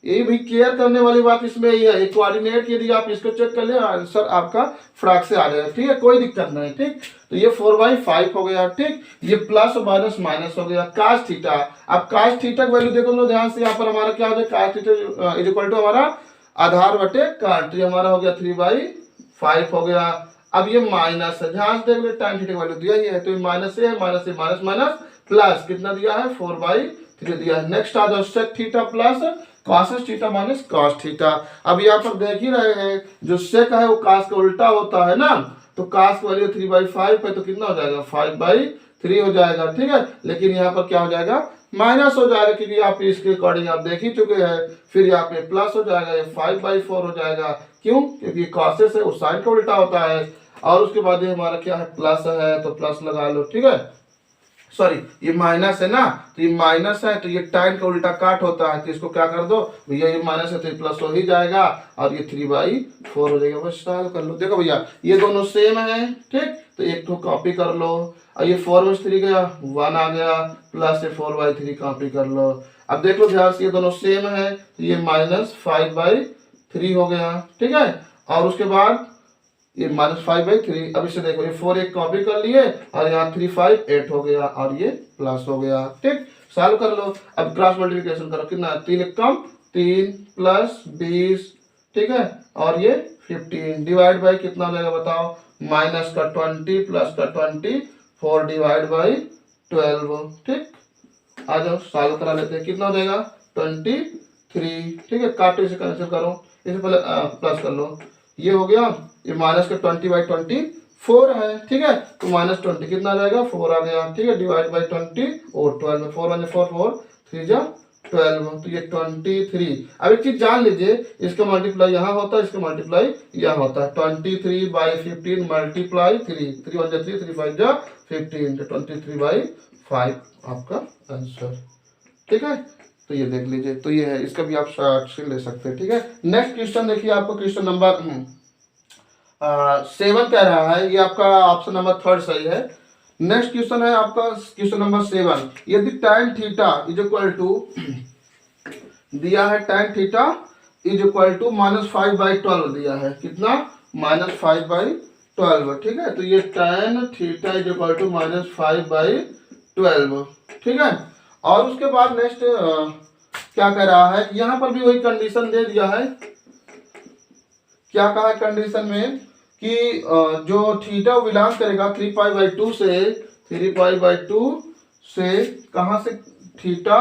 S1: ये भी केयर करने वाली बात इसमें ही है, एक कोऑर्डिनेट यदि आप इसको चेक कर ले आंसर आपका फटाक से आ जाएगा। ठीक है, कोई दिक्कत नहीं। ठीक, तो ये 4/5 हो गया। ठीक, ये प्लस और माइनस माइनस हो गया। cos थीटा, अब cos थीटा का वैल्यू देखो लो ध्यान से, यहाँ पर हमारा क्या हो गया, cos theta is equal to हमारा आधार बटे काट, ये हमारा हो गया 3/5 हो गया। अब ये माइनस है, ध्यान से देख लो, tan थीटा का वैल्यू दिया ही है, तो ये माइनस से माइनस से माइनस माइनस प्लस कितना दिया है, 4/3 दिया है। नेक्स्ट आ जाओ sec theta plus cos theta minus cos theta. अब यहाँ पर देख ही रहे हैं, जो sec है वो cos का उल्टा होता है ना, तो cos का वैल्यू 3/5 है, तो कितना हो जाएगा, 5/3 हो जाएगा। ठीक है, लेकिन यहाँ पर क्या हो जाएगा, माइनस हो जाएगा, क्योंकि आप इसके अकॉर्डिंग आप देख ही चुके हैं। फिर यहाँ पे प्लस हो जाएगा, ये 5/4 हो जाएगा। क्यों? क्योंकि cos है वो साइन का उल्टा होता है, और उसके बाद ये हमारा क्या है, प्लस है, तो प्लस लगा लो। ठीक है, सॉरी ये माइनस है ना, तो ये माइनस है, तो ये tan का उल्टा काट होता है, तो इसको क्या कर दो भैया, ये माइनस है तो ये प्लस हो ही जाएगा, और ये 3/4 हो जाएगा। बस सॉल्व कर लो। देखो भैया ये दोनों सेम है, ठीक, तो एक तो कॉपी कर लो, और ये 4/3 गया, 1 आ गया, प्लस ये 4/3 कॉपी कर लो। अब देख लो ध्यान से, ये दोनों सेम है, तो ये -5/3 हो गया। ठीक है, और उसके बाद ये -5/3, अब इसे देखो, ये 4 एक कॉपी कर लिए, और यहाँ 3 5 8 हो गया, और ये प्लस हो गया। ठीक, सॉल्व कर लो। अब क्रॉस मल्टीप्लिकेशन करो, कितना 3 कम 3 प्लस 20, ठीक है, और ये 15 डिवाइड बाई कितना हो जाएगा बताओ, माइनस का 20 प्लस का 20, 4 डिवाइड बाई 12। ठीक, आ जाओ सॉल्व करा लेते हैं, कितना हो जाएगा 23। ठीक है, काटो, इसे कैंसिल करो, इसे पहले प्लस कर लो, ये हो गया, ये माइनस का 20/24 है। ठीक है, तो -20 कितना आ जाएगा, 4 आ गया। ठीक है, डिवाइड बाई 20 और 12, 4 1 4 4 3 जा 12, तो ये 23। अब एक चीज जान लीजिए, इसका मल्टीप्लाई यहाँ होता है, इसका मल्टीप्लाई यहाँ होता है। 23/15 मल्टीप्लाई 3, 3 1 जा 3, 3 5 जा 15, तो 23/5 आपका आंसर। ठीक है, तो ये देख लीजिए, तो ये है, इसका भी आप शॉर्ट ले सकते हैं। ठीक है, नेक्स्ट क्वेश्चन देखिए, आपको क्वेश्चन नंबर 7 कह रहा है, ये आपका ऑप्शन नंबर 3 सही है। नेक्स्ट क्वेश्चन है आपका क्वेश्चन नंबर 7, यदि tan theta is equal to दिया है, tan theta is equal to -5/12 दिया है, कितना, -5/12। ठीक है, तो ये tan theta is equal to -5/12। ठीक है, और उसके बाद नेक्स्ट क्या कह रहा है, यहाँ पर भी वही कंडीशन दे दिया है। क्या कहा है कंडीशन में कि जो थीटा बिलोंग करेगा 3π/2 से, 3π/2 से कहाँ से, थीटा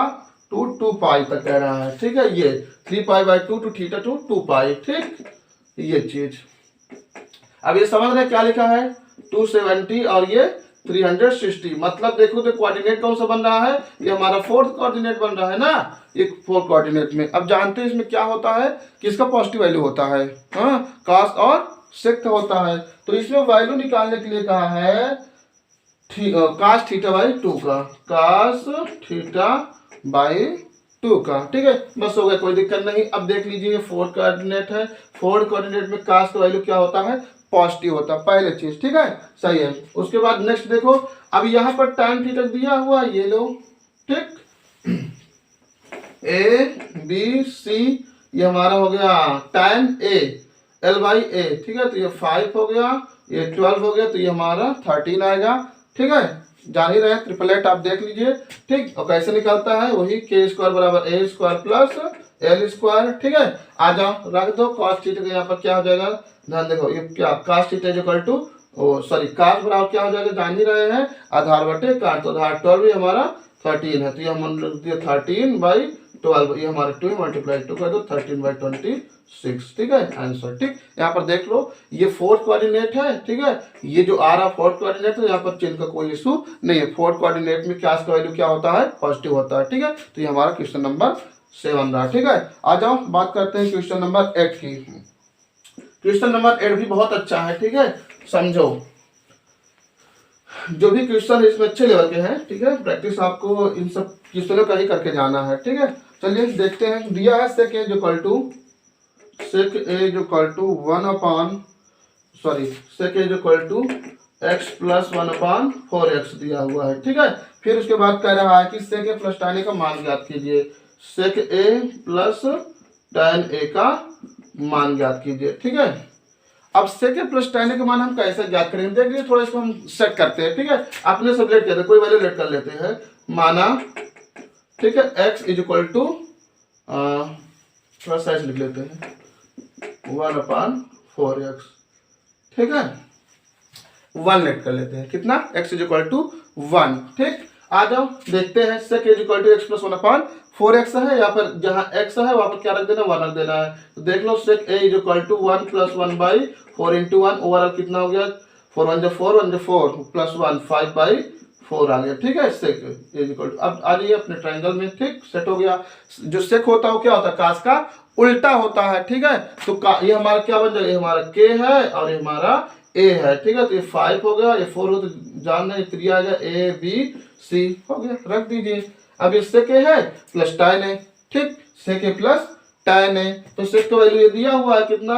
S1: टू 2π तक कह रहा है। ठीक है, ये 3π/2 टू थीटा टू 2π। ठीक, ये चीज अब ये समझ रहे क्या लिखा है, 270 और ये 360। मतलब देखो तो कोऑर्डिनेट कौन सा बन रहा है, ये हमारा फोर्थ कोऑर्डिनेट बन रहा है ना, ये फोर्थ कोऑर्डिनेट में। अब जानते हैं इसमें क्या होता है, किसका पॉजिटिव वैल्यू होता है, हाँ cos और sec का होता है। तो इसमें वैल्यू निकालने के लिए कहा है cos थीटा बाई 2 का, cos थीटा बाई 2 का, ठीक है, बस हो गया, कोई दिक्कत नहीं। अब देख लीजिए फोर्थ कोऑर्डिनेट है, फोर्थ कोऑर्डिनेट में cos का वैल्यू क्या होता है, पॉजिटिव होता है, पहले चीज, ठीक है, सही है। उसके बाद नेक्स्ट देखो, अब यहाँ पर tan थीटा दिया हुआ, ये लो, ठीक, ए बी सी, ये हमारा हो गया tan ए एल बाई ए, ठीक है, तो ये 5 हो गया, ये 12 हो गया, तो ये हमारा 13 आएगा, ठीक है, जान ही रहे ट्रिपलेट आप देख लीजिए, ठीक। और कैसे निकलता है, वही के स्क्वायर बराबर ए स्क्वायर प्लस एल स्क्वायर, ठीक है। आ जाओ रख दो cos थीटा का, यहाँ पर क्या हो जाएगा, ध्यान देखो, ये क्या cos theta equal to sorry cos बराबर क्या हो जाएगा, जान ही रहे हैं, आधार बटे काट, तो आधार 12 भी हमारा 13 है, तो ये हम लिख दिया 13/12, ये हमारे 2 मल्टीप्लाई 2 कर दो 13/26, ठीक है, आंसर, ठीक। यहाँ पर देख लो ये फोर्थ कोऑर्डिनेट है, ठीक है, ये जो आ रहा फोर्थ कोऑर्डिनेट है, यहाँ पर चिन्ह का कोई इशू नहीं है, फोर्थ कोऑर्डिनेट में क्या का वैल्यू क्या होता है, पॉजिटिव होता है, ठीक है। तो ये हमारा क्वेश्चन नंबर 7 रहा, ठीक है। आ जाओ बात करते हैं क्वेश्चन नंबर 8 की। क्वेश्चन नंबर 8 भी बहुत अच्छा है, ठीक है, समझो, जो भी क्वेश्चन इसमें अच्छे लेवल के हैं, ठीक है, प्रैक्टिस आपको इन सब क्वेश्चनों का ही करके जाना है, ठीक है। चलिए देखते हैं, दिया है sec A equal to 1 upon sorry sec A equal to x plus 1/4x दिया हुआ है, ठीक है। फिर उसके बाद कह रहा है कि sec A plus tan A का मान ज्ञात कीजिए, sec A plus tan A का मान ज्ञात कीजिए, ठीक है। अब sec A plus tan A का मान हम कैसे ज्ञात करेंगे, देख लीजिए, थोड़ा इसको हम सेट करते हैं, ठीक है, अपने सब लेट करते हैं, कोई वैल्यू लेट कर लेते हैं, माना, ठीक है, x इज इक्वल टू थोड़ा साइज लिख लेते हैं 1/4x, ठीक है, 1 लेट कर लेते हैं, कितना, x इज इक्वल टू 1, ठीक। आ जाओ देखते हैं, sec A equal to x plus 1/4x है, यहाँ पर जहाँ x है वहां पर क्या रख देना, 1 रख देना है, तो देख लो sec A equal to 1 plus 1/4 into 1, overall कितना हो गया, 4 1 4 प्लस 1 5/4 आ गया, ठीक है, sec A इक्वल टू, अब आ जाइए अपने ट्राइंगल में, ठीक, सेट हो गया। जो sec होता है वो क्या होता है, cos का उल्टा होता है, ठीक है, तो ये हमारा क्या बन जाएगा, ये हमारा k है और ये हमारा a है, ठीक है, तो ये 5 हो गया, ये 4 हो, तो जान रहे 3 आ गया, a b c हो गया, रख दीजिए। अब ये sec A है प्लस tan है, ठीक, sec A प्लस tan है, तो sec का वैल्यू ये दिया हुआ है कितना,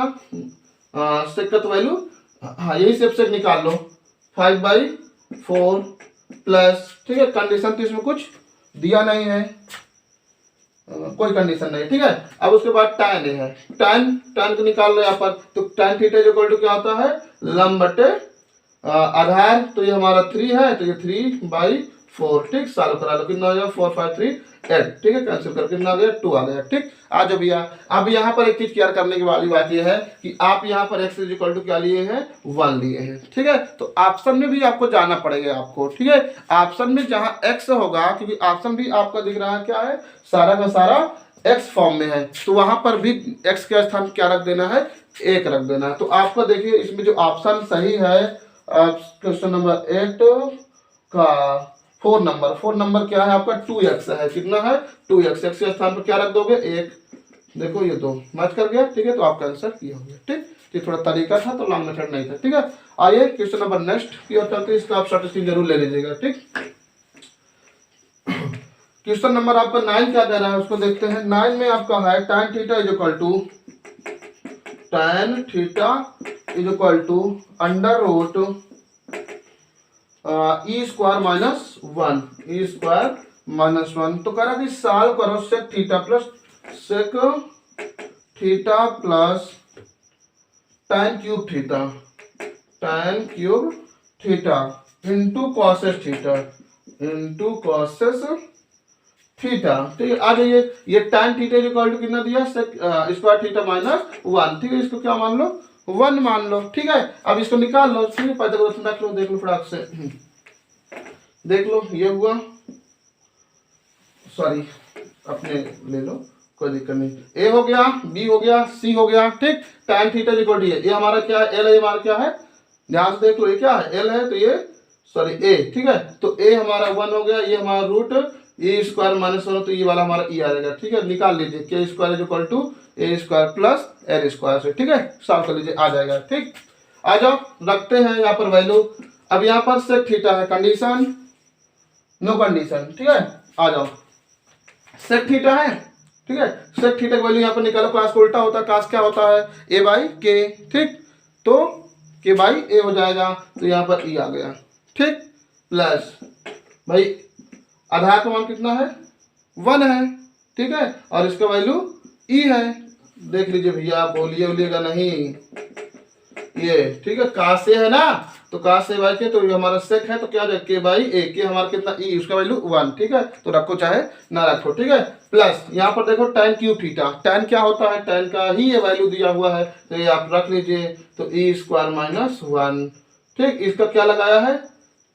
S1: sec का तो वैल्यू, हाँ यही से sec निकाल लो, 5/4 प्लस, ठीक है, कंडीशन तो इसमें कुछ दिया नहीं है, कोई कंडीशन नहीं, ठीक है। अब उसके बाद tan A है, tan को निकाल लो यहाँ पर, तो tan थीटा इक्वल टू क्या होता है, लंब बटे आधार, तो ये हमारा 3 है, तो ये 3/4, ठीक, सॉल्व करा लो, कितना हो गया 4 5 3 8, ठीक है, कैंसिल करके कितना आ गया 2 आ गया, ठीक। आज भैया अब यहाँ पर एक चीज क्लियर करने की वाली बात यह है कि आप यहाँ पर x इक्वल टू क्या लिए हैं, 1 लिए हैं, ठीक है, तो ऑप्शन में भी आपको जाना पड़ेगा आपको, ठीक है, ऑप्शन में जहाँ x होगा, क्योंकि ऑप्शन भी आपका दिख रहा है क्या है, सारा का सारा x फॉर्म में है, तो वहां पर भी x के स्थान क्या रख देना है, 1 रख देना है। तो आपका देखिए इसमें जो ऑप्शन सही है क्वेश्चन नंबर 8 का 4 नंबर क्या है आपका, 2x है, कितना है 2x, x के स्थान पर क्या रख दोगे 1, देखो ये 2 मैच कर गया, ठीक है, तो आपका आंसर ये हो गया, ठीक। ये थोड़ा तरीका था, तो लॉन्ग मेथड नहीं था, ठीक है। आइए क्वेश्चन नंबर नेक्स्ट की ओर चलते हैं, इसका आप शॉर्ट स्क्रीन जरूर ले लीजिएगा, ठीक। क्वेश्चन नंबर आपका 9 क्या कह रहा है उसको देखते हैं। 9 में आपका है tan theta is equal to under root e square minus 1, तो कह रहा कि सॉल्व करो sec theta plus tan cube theta into cosec theta, ठीक है। आ जाइए, ये tan थीटा इक्वल टू कितना दिया, स्क्वायर थीटा माइनस 1, ठीक है, इसको क्या मान लो 1 मान लो, ठीक है। अब इसको निकाल लो, ठीक है, पाइथागोरस रख लो, देख लो फटाक से, देख लो ये हुआ, सॉरी अपने ले लो, कोई दिक्कत नहीं, ए हो गया, बी हो गया, सी हो गया, ठीक। tan थीटा इक्वल टू ये हमारा क्या है, एल है, हमारा क्या है, ध्यान से देख लो, ये क्या है, एल है, तो ये सॉरी ए, ठीक है। तो ए हमारा 1 हो गया, ये हमारा रूट ए स्क्वायर माइनस 1 हो, तो ये वाला हमारा ई आ जाएगा, ठीक है। निकाल लीजिए k square is equal to a square plus l square से, ठीक है। सॉल्व कर लीजिए, आ जाएगा, ठीक। आ जाओ, रखते हैं यहाँ पर वैल्यू। अब यहाँ पर सेक थीटा है, कंडीशन नो कंडीशन, ठीक है। आ जाओ, सेक थीटा है, ठीक है। सेक थीटा की वैल्यू यहाँ पर निकालो, कास को उल्टा होता है, कास क्या होता है ए बाई के, ठीक। तो के बाई ए हो जाएगा, तो यहाँ पर ई आ गया, ठीक। प्लस भाई आधार का मान कितना है 1 है, ठीक है। और इसका वैल्यू ई है, देख लीजिए भैया, बोलिए बोलिएगा नहीं, ये ठीक है। का से है ना, तो का से बाई के, तो ये हमारा सेक है, तो क्या जाए के बाई ए, के हमारा कितना ई, उसका वैल्यू 1, ठीक है। तो रखो चाहे ना रखो, ठीक है। प्लस यहाँ पर देखो tan क्यूब थीटा, tan क्या होता है, tan का ही ये वैल्यू दिया हुआ है, तो ये आप रख लीजिए। तो ई स्क्वायर माइनस 1, ठीक। इसका क्या लगाया है,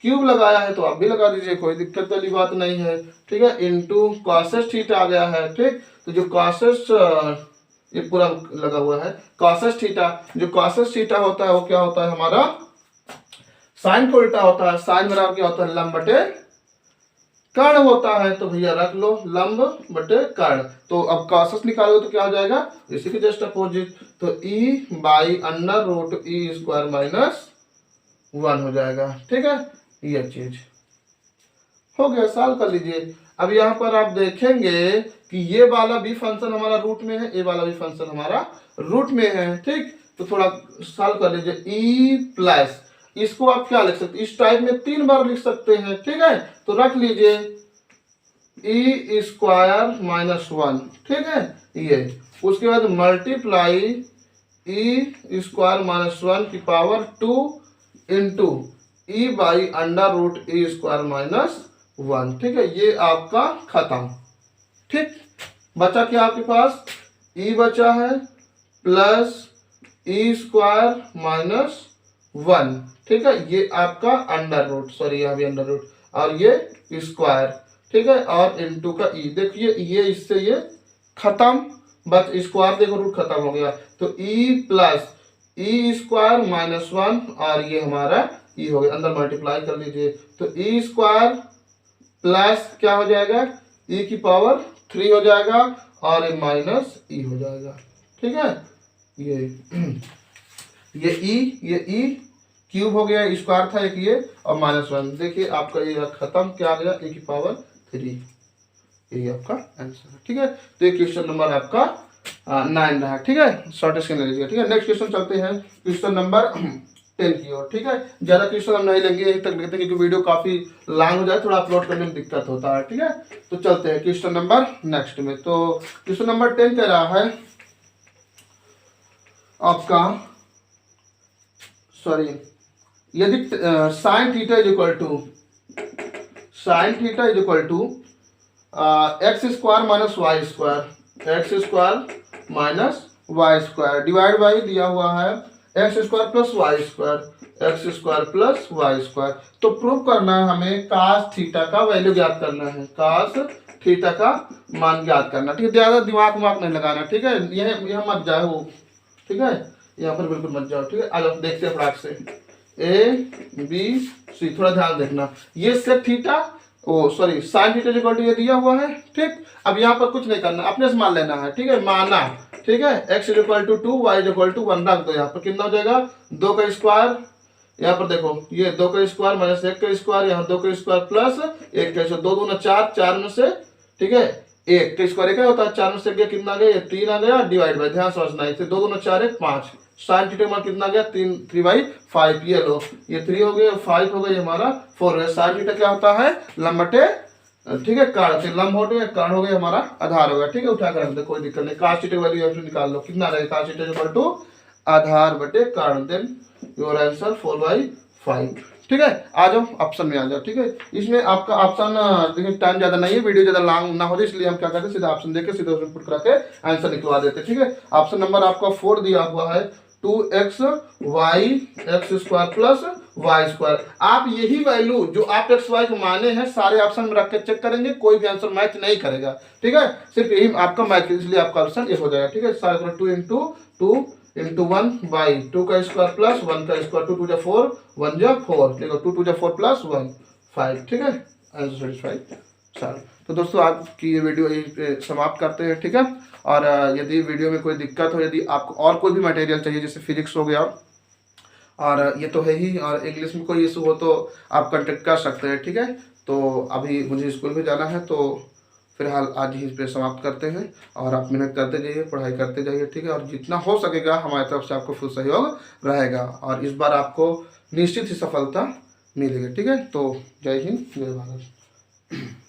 S1: क्यूब लगाया है, तो आप भी लगा दीजिए, कोई दिक्कत वाली बात नहीं है, ठीक है। इंटू कॉसेस थीटा आ गया है, ठीक। तो जो कॉसेस ये पूरा लगा हुआ है कॉसेस थीटा, जो कॉसेस थीटा होता है वो क्या होता है हमारा साइन को उल्टा होता है, साइन बराबर क्या होता है लंब बटे कर्ण होता है, तो भैया रख लो लंब बटे कर्ण। तो अब कॉसेस निकालोगे तो क्या हो जाएगा, इसी के जस्ट अपोजिट, तो e by under root e square minus 1 हो जाएगा, ठीक है। ये चीज हो गया, सॉल्व कर लीजिए। अब यहाँ पर आप देखेंगे कि ये वाला भी फंक्शन हमारा रूट में है, ये वाला भी फंक्शन हमारा रूट में है, ठीक। तो थोड़ा सॉल्व कर लीजिए, ई प्लस इसको आप क्या लिख सकते, इस टाइप में 3 बार लिख सकते हैं, ठीक है। तो रख लीजिए ई स्क्वायर माइनस 1, ठीक है। ये उसके बाद मल्टीप्लाई ई स्क्वायर माइनस 1 की power 2 into e by under root e square minus 1, ठीक है। ये आपका खत्म, ठीक। बचा क्या आपके पास, ई बचा है प्लस ई स्क्वायर माइनस 1, ठीक है। ये आपका अंडर रूट, सॉरी यहाँ भी अंडर रूट, और ये स्क्वायर, ठीक है। और इनटू का ई, देखिए ये इससे ये खत्म, बस स्क्वायर देखो रूट खत्म हो गया, तो ई प्लस ई स्क्वायर माइनस 1, और ये हमारा ई हो गया, अंदर मल्टीप्लाई कर लीजिए, तो ई स्क्वायर प्लस क्या हो जाएगा ई की पावर 3 हो जाएगा, और ये माइनस ई हो जाएगा, ठीक है। ये ई क्यूब हो गया, स्क्वायर था एक ये, और माइनस 1, देखिए आपका ये खत्म, क्या आ गया ए की पावर 3, यही आपका आंसर है, ठीक है। तो ये क्वेश्चन नंबर आपका 9 रहा, ठीक है। शॉर्टेज के ले लीजिए, ठीक है। नेक्स्ट क्वेश्चन चलते हैं क्वेश्चन नंबर 10 की ओर, ठीक है। ज्यादा क्वेश्चन हम नहीं लेंगे, यहीं तक लेते हैं क्योंकि वीडियो काफी लॉन्ग हो जाए, थोड़ा अपलोड करने में दिक्कत होता है, ठीक है। तो चलते हैं क्वेश्चन नंबर नेक्स्ट में। तो क्वेश्चन नंबर 10 कह रहा है आपका, सॉरी, यदि sine theta is equal to x square minus y square, x square minus y square divide by दिया हुआ है x square plus y square, x square plus y square. तो प्रूव करना है हमें कास थीटा का value ज्ञात करना है, कास थीटा का मान ज्ञात करना, ठीक है। ज्यादा दिमाग नहीं लगाना, ठीक है। यह मत जाओ, ठीक है, यहाँ पर बिल्कुल मत जाओ, ठीक है। आज आप देखते हैं फटाक से ए बी सी, थोड़ा ध्यान देखना। ये sec theta, oh sorry sine theta equal to ये दिया हुआ है, ठीक। अब यहाँ पर कुछ नहीं करना, अपने से मान लेना है, ठीक है, माना, ठीक है। X equal to 2, y equal to 1 रख दो, यहाँ पर कितना हो जाएगा 2 का स्क्वायर, यहाँ पर देखो ये 2 का स्क्वायर माइनस 1 का स्क्वायर, यहाँ 2 का स्क्वायर प्लस 1 का स्क्वायर, 2 दूना 4, 4 में से, ठीक है, 1 का स्क्वायर क्या होता है, 4 में से गया कितना गया, ये 3 आ गया, डिवाइड बाई, ध्यान समझना है, 2 दूना 4 1 5, साइन थीटा मान कितना गया 3/5, ये लो, ये 3 हो गया, 5 हो गया, हमारा 4 है। साइन थीटा क्या होता है लंब बटे, ठीक है, कर्ण, से लंब हो गया, कर्ण हो गया, हमारा आधार होगा, ठीक है। उठा कर रख दे, कोई दिक्कत नहीं। कास थीटा वैल्यू यहाँ से निकाल लो, कितना रहेगा, कास थीटा इक्वल टू आधार बटे कर्ण, देन योर आंसर 4/5, ठीक है। आ जाओ ऑप्शन में आ जाओ, ठीक है। इसमें आपका ऑप्शन देखिए टाइम ज्यादा नहीं है, वीडियो ज्यादा लॉन्ग ना हो जाए, इसलिए हम क्या करते हैं सीधा ऑप्शन देके सीधा उसमें पुट करके आंसर निकलवा देते हैं, ठीक है। ऑप्शन नंबर आपका 4 दिया हुआ है 2x y x square plus y square. आप यही वैल्यू जो आप एक्स वाई के माने हैं सारे ऑप्शन में रख के चेक करेंगे, कोई भी आंसर मैच नहीं करेगा, ठीक है। सिर्फ यही आपका मैच, इसलिए आपका ऑप्शन ये हो जाएगा, ठीक है। सारे 2 इंटू 2 इंटू 1 बाई 2 का स्क्वायर प्लस 1 का स्क्वायर, 2 2 4, 1 जा 4, देखो 2 2 4 प्लस 1 5, ठीक है, आंसर सेटिस्फाइड। चलो तो दोस्तों आपकी ये वीडियो यहीं पे समाप्त करते हैं, ठीक है। और यदि वीडियो में कोई दिक्कत हो, यदि आपको और कोई भी मटेरियल चाहिए जैसे फिजिक्स हो गया और ये तो है ही, और इंग्लिश में कोई इशू हो तो आप कांटेक्ट कर सकते हैं, ठीक है। तो अभी मुझे स्कूल में जाना है, तो फिलहाल आज ही इस पे समाप्त करते हैं। और आप मेहनत करते जाइए, पढ़ाई करते जाइए, ठीक है। और जितना हो सकेगा हमारी तरफ से आपको फुल सहयोग रहेगा, और इस बार आपको निश्चित ही सफलता मिलेगी, ठीक है। तो जय हिंद, जय भारत।